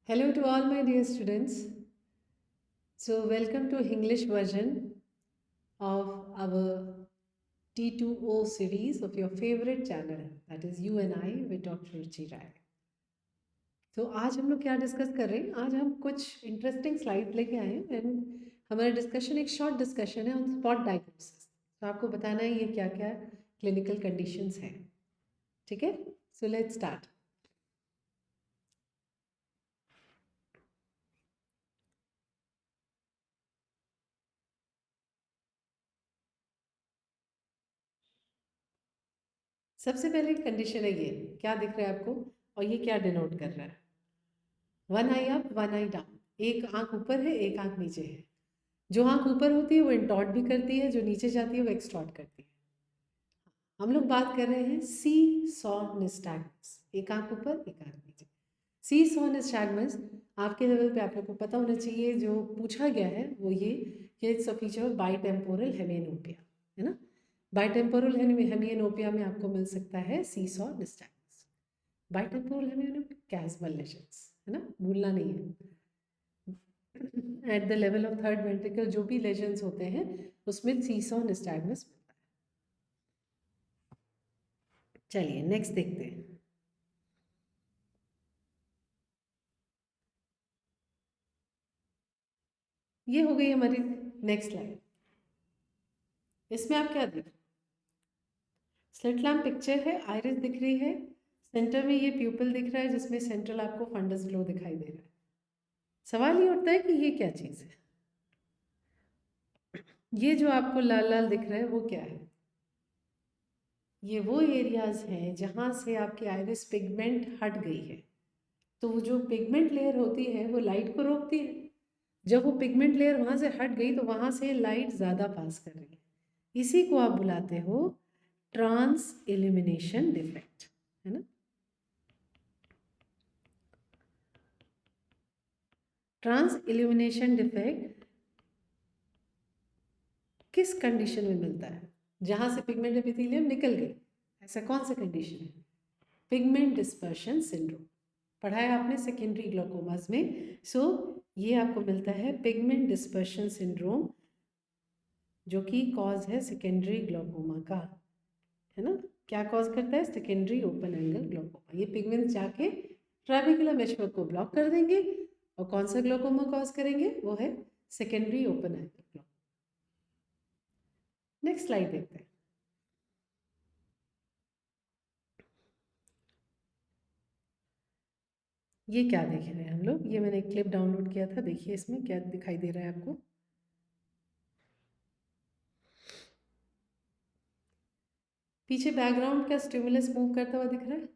Hello to all my dear students. So welcome to English version of our T2O series of your favorite channel, that is You and I with Dr. Ruchi Rai. तो आज हम लोग क्या discuss कर रहे हैं? आज हम कुछ इंटरेस्टिंग स्लाइड लेके आए हैं एंड हमारा डिस्कशन एक शॉर्ट डिस्कशन है ऑन स्पॉट डायग्नोसिस। तो आपको बताना है ये क्या क्या क्लिनिकल कंडीशंस हैं, ठीक है? So let's start. सबसे पहले कंडीशन है ये, क्या दिख रहा है आपको और ये क्या डिनोट कर रहा है? वन आई अप वन आई डाउन, एक आंख ऊपर है एक आंख नीचे है। जो आंख ऊपर होती है वो इंटॉट भी करती है, जो नीचे जाती है वो एक्सटॉट करती है। हम लोग बात कर रहे हैं सी सॉ निस्टैग्मस, एक आंख ऊपर एक आंख नीचे। सी सॉ निस्टैग्मस आपके लेवल पे आप लोग को पता होना चाहिए। जो पूछा गया है वो ये कि इट्स अ फीचर ऑफ बाइटेम्पोरल हेमियोनोपिया, है ना। बाइटेम्पोरल हेमियोनोपिया में आपको मिल सकता है सी सॉ निस्टैग्मस। बाइटेम्पोरल हेमियोनोपिया कैज़ुअल लेशंस, है ना, भूलना नहीं है। At the level of third ventricle जो भी लेजन्स होते हैं उसमें सीसॉ निस्टैग्मस मिलता है। चलिए नेक्स्ट देखते हैं। ये हो गई हमारी नेक्स्ट स्लाइड। इसमें आप क्या देख, स्लिट लैम्प पिक्चर है, आइरिस दिख रही है, सेंटर में ये प्यूपल दिख रहा है जिसमें सेंट्रल आपको फंडस ग्लो दिखाई दे रहा है। सवाल ये उठता है कि ये क्या चीज़ है? ये जो आपको लाल लाल दिख रहा है वो क्या है? ये वो एरियाज हैं जहाँ से आपकी आइरिस पिगमेंट हट गई है। तो वो जो पिगमेंट लेयर होती है वो लाइट को रोकती है। जब वो पिगमेंट लेयर वहाँ से हट गई तो वहाँ से लाइट ज़्यादा पास कर रही है। इसी को आप बुलाते हो ट्रांस इल्यूमिनेशन डिफेक्ट, है ना। ट्रांस इल्यूमिनेशन डिफेक्ट किस कंडीशन में मिलता है? जहाँ से पिगमेंट एपिथेलियम निकल गई, ऐसा कौन सा कंडीशन है? पिगमेंट डिस्पर्शन सिंड्रोम पढ़ा है आपने सेकेंडरी ग्लोकोमास में। सो ये आपको मिलता है पिगमेंट डिस्पर्शन सिंड्रोम, जो कि कॉज है सेकेंडरी ग्लोकोमा का, है ना। क्या कॉज करता है? Secondary open angle glaucoma. ये पिगमेंट्स जाके ट्राबेकुलर मेशवर्क को ब्लॉक कर देंगे और कौन सा ग्लोकोमा कॉज करेंगे? वो है secondary open angle glaucoma. Next slide देखते हैं। ये क्या देख रहे हैं हम लोग? ये मैंने एक क्लिप डाउनलोड किया था, देखिए इसमें क्या दिखाई दे रहा है आपको। पीछे बैकग्राउंड का स्टिमुलस मूव करता हुआ दिख रहा है।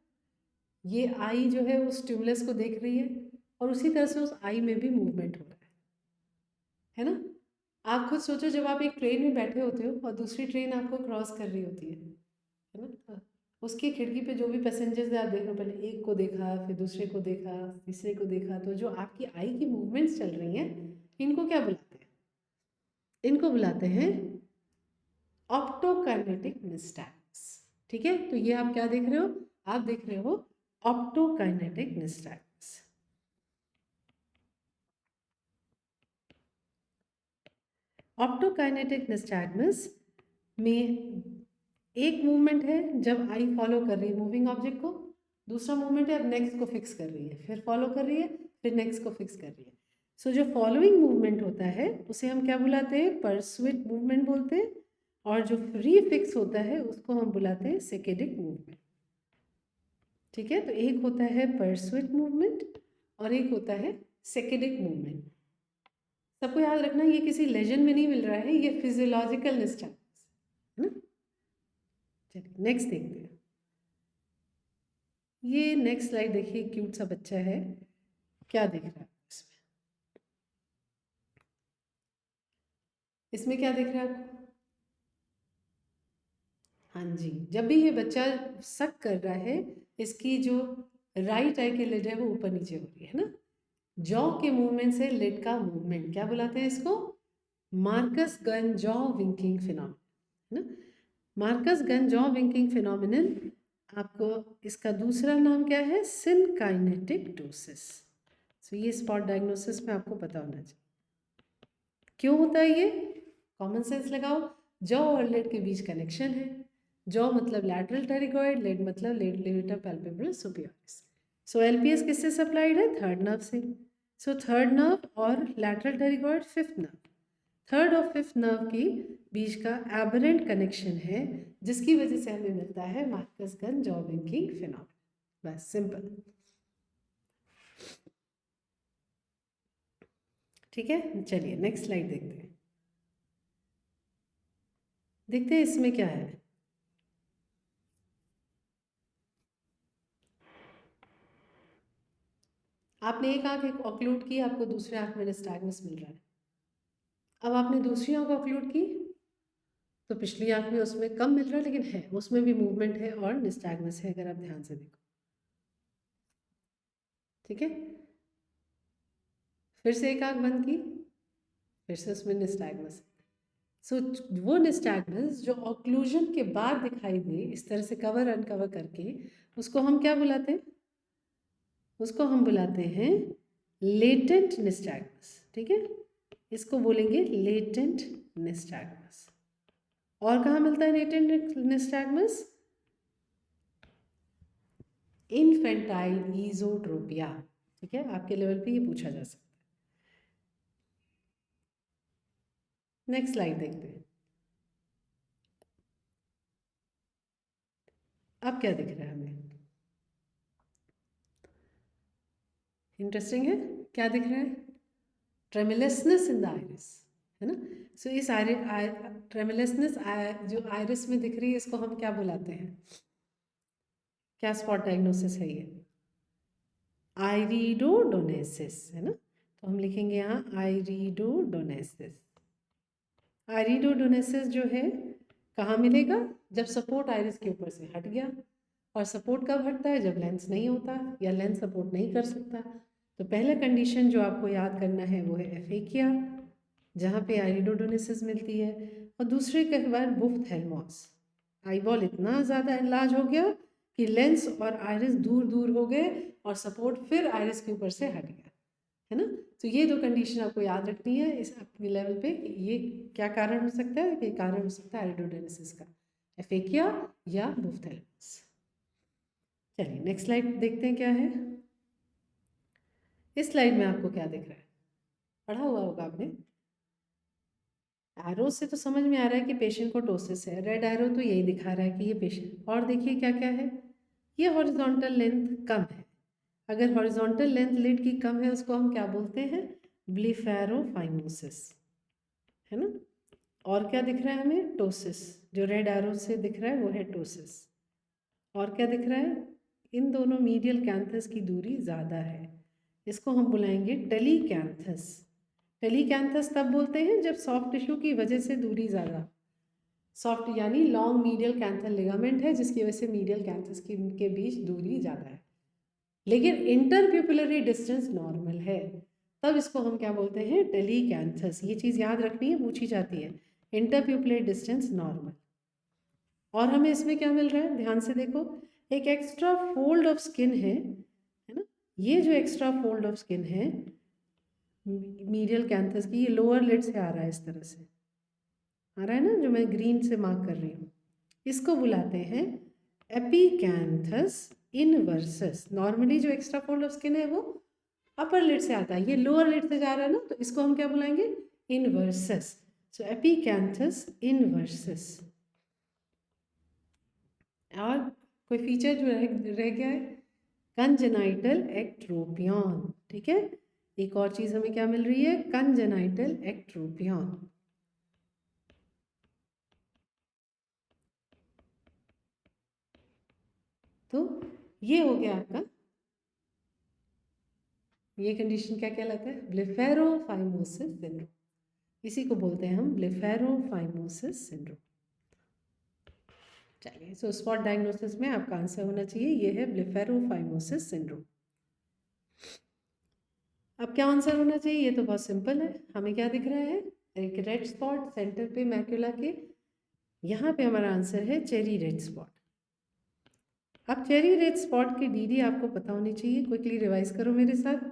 ये आई जो है उस स्टिमुलस को देख रही है और उसी तरह से उस आई में भी मूवमेंट हो रहा है ना। आप खुद सोचो, जब आप एक ट्रेन में बैठे होते हो और दूसरी ट्रेन आपको क्रॉस कर रही होती है ना, उसकी खिड़की पे जो भी पैसेंजर्स है आप देख रहे हो, पहले एक को देखा, फिर दूसरे को देखा, तीसरे को देखा, तो जो आपकी आई की मूवमेंट्स चल रही हैं इनको क्या बुलाते हैं? इनको बुलाते हैं ऑप्टोकाइनेटिक निस्टैग्म्स। ठीक है, तो ये आप क्या देख रहे हो? आप देख रहे हो ऑप्टोकाइनेटिक निस्टैग्म्स। ऑप्टोकाइनेटिक निस्टैग्म्स में एक मूवमेंट है जब आई फॉलो कर रही है मूविंग ऑब्जेक्ट को, दूसरा मूवमेंट है अब नेक्स्ट को फिक्स कर रही है, फिर फॉलो कर रही है, फिर नेक्स्ट को फिक्स कर रही है। सो जो फॉलोइंग मूवमेंट होता है उसे हम क्या बुलाते हैं? परसुइट मूवमेंट बोलते हैं। और जो रीफिक्स होता है उसको हम बुलाते हैं सेकेडिक मूवमेंट। ठीक है, तो एक होता है परसुइट मूवमेंट और एक होता है सेकेडिक मूवमेंट। सबको याद रखना, ये किसी लेजन में नहीं मिल रहा है, ये फिजियोलॉजिकल निस्टैग्म्स है ना। चलिए नेक्स्ट देखते हैं। ये नेक्स्ट स्लाइड देखिए, क्यूट सा बच्चा है, क्या दिख रहा है इसमें? इसमें क्या दिख रहा है आपको? हाँ जी, जब भी ये बच्चा सक कर रहा है, इसकी जो राइट आई के लिड है वो ऊपर नीचे हो रही है ना। जॉ के मूवमेंट से लिड का मूवमेंट क्या बुलाते हैं इसको? Marcus gun jaw winking phenomenon, है ना। Marcus gun jaw winking phenomenon, आपको इसका दूसरा नाम क्या है? सिनकाइनेटिक डोसिस। सो ये स्पॉट डायग्नोसिस में आपको पता होना चाहिए। क्यों होता है ये? कॉमन सेंस लगाओ। जॉ और लेड के बीच कनेक्शन है। जॉ मतलब लैटरल टेरिगॉइड, लेड मतलब लेड लेविटर पैल्पेब्रल सुपियोरिस। सो एलपीएस किससे सप्लाइड है? थर्ड नर्व से। सो थर्ड नर्व और lateral pterygoid fifth nerve, third और फिफ्थ नर्व की बीच का एबरेंट कनेक्शन है, जिसकी वजह से हमें मिलता है Marcus gun jaw winking phenomenon. बस सिंपल। ठीक है, चलिए नेक्स्ट स्लाइड देखते हैं। देखते हैं इसमें क्या है। आपने एक आंख ऑक्लूड की, आपको दूसरे आंख में निस्टैग्मस मिल रहा है। अब आपने दूसरी आंख ऑक्लूड की तो पिछली आंख में उसमें कम मिल रहा है, लेकिन है उसमें भी मूवमेंट है और निस्टैग्मस है, अगर आप ध्यान से देखो। ठीक है, फिर से एक आंख बंद की, फिर से उसमें निस्टैग्मस। सो वो निस्टैग्मस जो ऑक्लूजन के बाद दिखाई दे इस तरह से कवर अनकवर करके, उसको हम क्या बुलाते हैं? उसको हम बुलाते हैं लेटेंट निस्टैग्मस। ठीक है, इसको बोलेंगे लेटेंट निस्टैग्मस। और कहाँ मिलता है लेटेंट निस्टैग्मस? इन्फेंटाइल ईज़ोट्रोपिया। ठीक है, आपके लेवल पे ये पूछा जा सकता है। नेक्स्ट स्लाइड देखते हैं। अब क्या दिख रहा है हमें? इंटरेस्टिंग है। क्या दिख रहा है? ट्रेमुलसनेस इन द आइरिस, है ना। सो इस ट्रेमुलसनेस जो आइरिस में दिख रही है, इसको हम क्या बुलाते हैं? क्या स्पॉट डायग्नोसिस है ये? आइरिडोडोनेसिस, है ना। तो हम लिखेंगे यहाँ आइरिडोडोनेसिस। आइरिडोडोनेसिस जो है कहाँ मिलेगा? जब सपोर्ट आइरिस के ऊपर से हट गया। और सपोर्ट कब हटता है? जब लेंस नहीं होता या लेंस सपोर्ट नहीं कर सकता। तो पहला कंडीशन जो आपको याद करना है वो है एफेकिया, जहाँ पे आइरिडोडोनेसिस मिलती है। और दूसरे के बार बुफ्थेल्मोस, आईबॉल इतना ज़्यादा इनलार्ज हो गया कि लेंस और आइरिस दूर दूर हो गए और सपोर्ट फिर आइरिस के ऊपर से हट गया, है ना। तो ये दो कंडीशन आपको याद रखनी है इस अपने लेवल पे। ये क्या कारण हो सकता है? ये कारण हो सकता है आइरिडोडोनेसिस का, एफेकिया या बुफ्थेल्मोस। चलिए नेक्स्ट स्लाइड देखते हैं क्या है। इस स्लाइड में आपको क्या दिख रहा है? पढ़ा हुआ होगा आपने। एरो से तो समझ में आ रहा है कि पेशेंट को टोसिस है। रेड एरो तो यही दिखा रहा है कि ये पेशेंट। और देखिए क्या क्या है। ये हॉरिजॉन्टल लेंथ कम है। अगर हॉरिजॉन्टल लेंथ लिड की कम है, उसको हम क्या बोलते हैं? ब्लीफेरोफाइमोसिस, है ना। और क्या दिख रहा है हमें? टोसिस। जो रेड एरो से दिख रहा है वो है टोसिस। और क्या दिख रहा है? इन दोनों मीडियल कैंथस की दूरी ज़्यादा है। इसको हम बुलाएंगे टेलीकैंथस। टेलीकैंथस तब बोलते हैं जब सॉफ्ट टिश्यू की वजह से दूरी ज़्यादा, सॉफ्ट यानी लॉन्ग मीडियल कैंथल लिगामेंट है, जिसकी वजह से मीडियल कैंथस के बीच दूरी ज़्यादा है, लेकिन इंटरप्यूपिलरी डिस्टेंस नॉर्मल है, तब इसको हम क्या बोलते हैं? टेलीकैंथस। ये चीज़ याद रखनी है, पूछी जाती है। इंटरप्यूपिलरी डिस्टेंस नॉर्मल। और हमें इसमें क्या मिल रहा है? ध्यान से देखो, एक एक्स्ट्रा फोल्ड ऑफ स्किन है ना। ये जो एक्स्ट्रा फोल्ड ऑफ स्किन है मीडियल कैंथस की, ये लोअर लिड से आ रहा है, इस तरह से आ रहा है ना, जो मैं ग्रीन से मार्क कर रही हूँ। इसको बुलाते हैं एपिकैंथस इनवर्सस। नॉर्मली जो एक्स्ट्रा फोल्ड ऑफ स्किन है वो अपर लिड से आता है, ये लोअर लिड से जा रहा है ना, तो इसको हम क्या बुलाएंगे? इनवर्सस। सो एपिकैंथस इनवर्सस। और कोई फीचर जो रह गया है? Congenital ectropion. ठीक है, एक और चीज़ हमें क्या मिल रही है? Congenital ectropion. तो ये हो गया आपका, ये कंडीशन क्या कहलाता है? ब्लेफेरोफाइमोसिस सिंड्रोम। इसी को बोलते हैं हम ब्लेफेरोफाइमोसिस सिंड्रोम। चलिए, सो स्पॉट डायग्नोसिस में आपका आंसर होना चाहिए ये है ब्लेफेरोफाइमोसिस सिंड्रोम। अब क्या आंसर होना चाहिए? ये तो बहुत सिंपल है। हमें क्या दिख रहा है? एक रेड स्पॉट सेंटर पे मैक्यूला के, यहाँ पे हमारा आंसर है चेरी रेड स्पॉट। अब चेरी रेड स्पॉट की डीडी आपको पता होनी चाहिए। क्विकली रिवाइज करो मेरे साथ।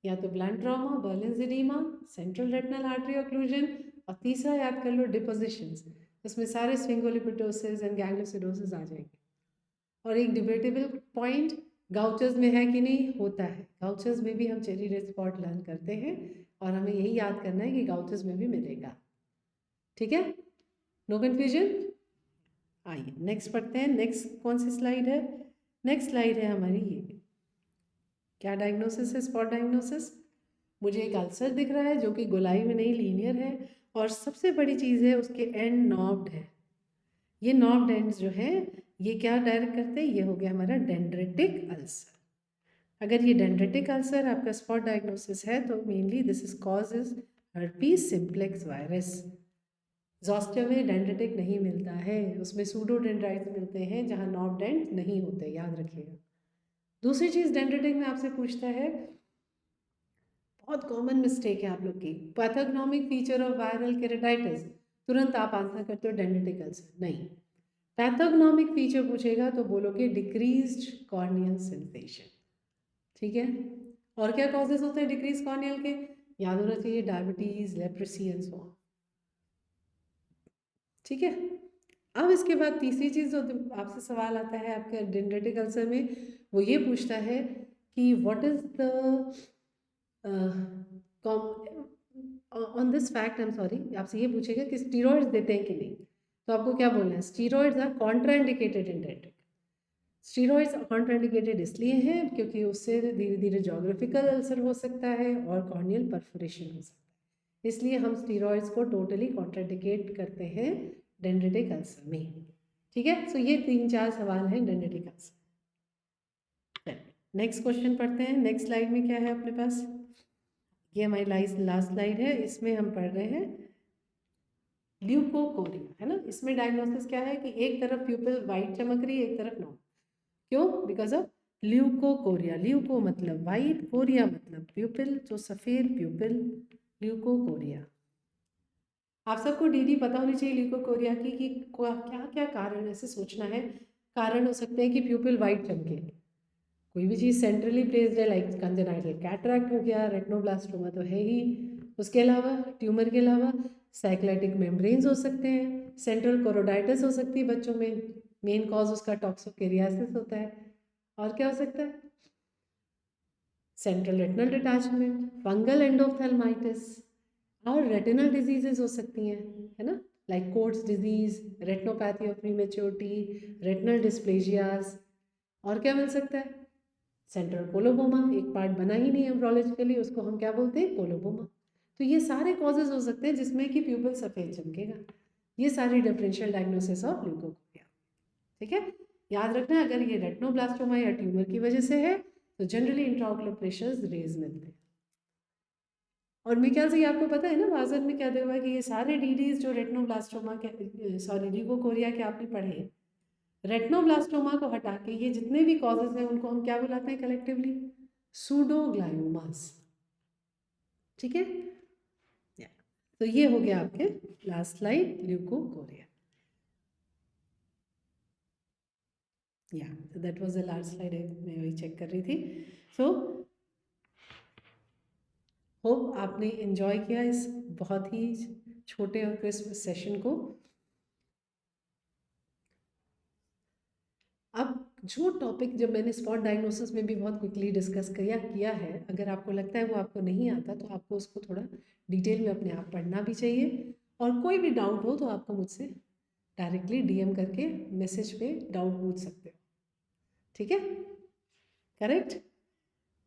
या तो blunt trauma, Berlin's oedema, central retinal artery occlusion, और तीसरा याद कर लो डिपोजिशंस, इसमें सारे स्फिंगोलिपिडोसिस एंड गैंग्लियोसिडोसिस आ जाएंगे। और एक डिबेटेबल पॉइंट, गाउचर्स में है कि नहीं, होता है, गाउचर्स में भी हम चेरी रेड स्पॉट लर्न करते हैं और हमें यही याद करना है कि गाउचर्स में भी मिलेगा। ठीक है, नो कन्फ्यूजन। आइए नेक्स्ट पढ़ते हैं। नेक्स्ट कौन सी स्लाइड है? नेक्स्ट स्लाइड है हमारी ये। क्या डायग्नोसिस है? Spot diagnosis. मुझे एक अल्सर दिख रहा है जो कि गोलाई में नहीं, लीनियर है, और सबसे बड़ी चीज़ है उसके एंड नॉब्ड है। ये नॉब्ड एंड्स जो है ये क्या डायरेक्ट करते हैं? ये हो गया हमारा डेंड्रेटिक अल्सर। अगर ये डेंड्रेटिक अल्सर आपका स्पॉट डायग्नोसिस है तो mainly this is cause is herpes simplex virus. Zoster में डेंड्रेटिक नहीं मिलता है, उसमें सूडोडेंड्राइट्स मिलते हैं जहाँ नॉब्ड एंड नहीं होते, याद रखिएगा। दूसरी चीज़ डेंड्रेटिक में आपसे पूछता है, बहुत कॉमन मिस्टेक है आप लोग की, पैथोग्नोमिक फीचर ऑफ वायरल केरेटाइटिस, तुरंत आप आंसर करते हो डेंड्रेटिक अल्सर। नहीं, पैथोग्नोमिक फीचर पूछेगा तो बोलोगे डिक्रीज्ड कॉर्नियल सेंसेशन। ठीक है, और क्या कॉजेज होते हैं डिक्रीज कॉर्नियल के? याद होना चाहिए diabetes, leprosy and so on. ठीक है, अब इसके बाद तीसरी चीज़ जो आपसे सवाल आता है आपके डेंड्रेटिक अल्सर में, वो ये पूछता है कि what is the on this fact, I am sorry, आपसे ये पूछेगा कि स्टीरॉइड्स देते हैं कि नहीं, तो आपको क्या बोलना है? Steroids are contraindicated in dendritic. Steroids contraindicated इसलिए हैं क्योंकि उससे धीरे धीरे जोग्राफिकल अल्सर हो सकता है और कॉर्नियल परफोरेशन हो सकता है, इसलिए हम स्टीरॉइड्स को टोटली कॉन्ट्राइंडिकेट करते हैं डेंड्रेटिक अल्सर में। ठीक है, सो ये 3-4 सवाल हैं डेंड्रेटिक अल्सर। नेक्स्ट क्वेश्चन पढ़ते हैं। नेक्स्ट स्लाइड में क्या है अपने पास? ये हमारी लास्ट स्लाइड है, इसमें हम पढ़ रहे हैं ल्यूकोकोरिया, है ना। इसमें डायग्नोसिस क्या है कि एक तरफ प्यूपिल वाइट चमक रही है, एक तरफ नो। क्यों? Because of leukocoria. ल्यूको मतलब वाइट, कोरिया मतलब प्यूपिल, जो सफ़ेद प्यूपिल, ल्यूकोकोरिया। आप सबको डीडी पता होनी चाहिए ल्यूकोकोरिया की कि क्या क्या कारण, ऐसे सोचना है कारण हो सकते हैं कि प्यूपिल वाइट चमके। कोई भी चीज़ सेंट्रली प्लेस्ड है, लाइक कंजेनाइटल कैटरैक्ट हो गया, रेटिनोब्लास्टोमा तो है ही, उसके अलावा ट्यूमर के अलावा साइक्लेटिक मेम्ब्रेन्स हो सकते हैं, सेंट्रल कोरोडाइटिस हो सकती है बच्चों में, मेन कॉज उसका टॉक्सोकेरियासिस होता है, और क्या हो सकता है? Central retinal detachment, fungal endophthalmitis, और रेटिनल डिजीजेज हो सकती हैं, है ना, like Coats disease, retinopathy of prematurity, retinal dysplasias, और क्या मिल सकता है? सेंट्रल कोलोबोमा, एक पार्ट बना ही नहीं एम्ब्रोलॉजिकली, उसको हम क्या बोलते हैं? कोलोबोमा। तो ये सारे कॉजेज हो सकते हैं जिसमें कि प्यूपिल सफ़ेद चमकेगा। ये सारी डिफरेंशियल डायग्नोसिस ऑफ ल्यूकोकोरिया। ठीक है, याद रखना, अगर ये रेटिनोब्लास्टोमा या ट्यूमर की वजह से है तो जनरली इंट्राओकुलर प्रेशर्स रेज मिलते हैं। और मेरे ख्याल से ये आपको पता है ना, वाजन में क्या देखा कि ये सारे डीडीज जो रेटिनोब्लास्टोमा के, सॉरी, ल्यूकोकोरिया के आपने पढ़े, रेटिनोब्लास्टोमा को हटा के ये जितने भी कॉजेज हैं उनको हम क्या बुलाते हैं कलेक्टिवली? सूडोग्लायोमास। ठीक है, तो ये हो गया आपके लास्ट स्लाइड, ल्यूकोकोरिया। या that was the last slide, मैं वही चेक कर रही थी। सो होप आपने एंजॉय किया इस बहुत ही छोटे और क्रिस्प सेशन को। अब जो टॉपिक जब मैंने स्पॉट डायग्नोसिस में भी बहुत क्विकली डिस्कस किया है, अगर आपको लगता है वो आपको नहीं आता तो आपको उसको थोड़ा डिटेल में अपने आप पढ़ना भी चाहिए, और कोई भी डाउट हो तो आपको मुझसे डायरेक्टली डीएम करके मैसेज पे डाउट पूछ सकते हो। ठीक है, correct?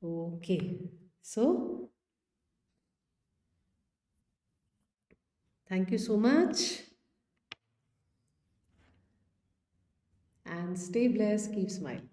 Okay, so thank you so much and stay blessed, keep smiling.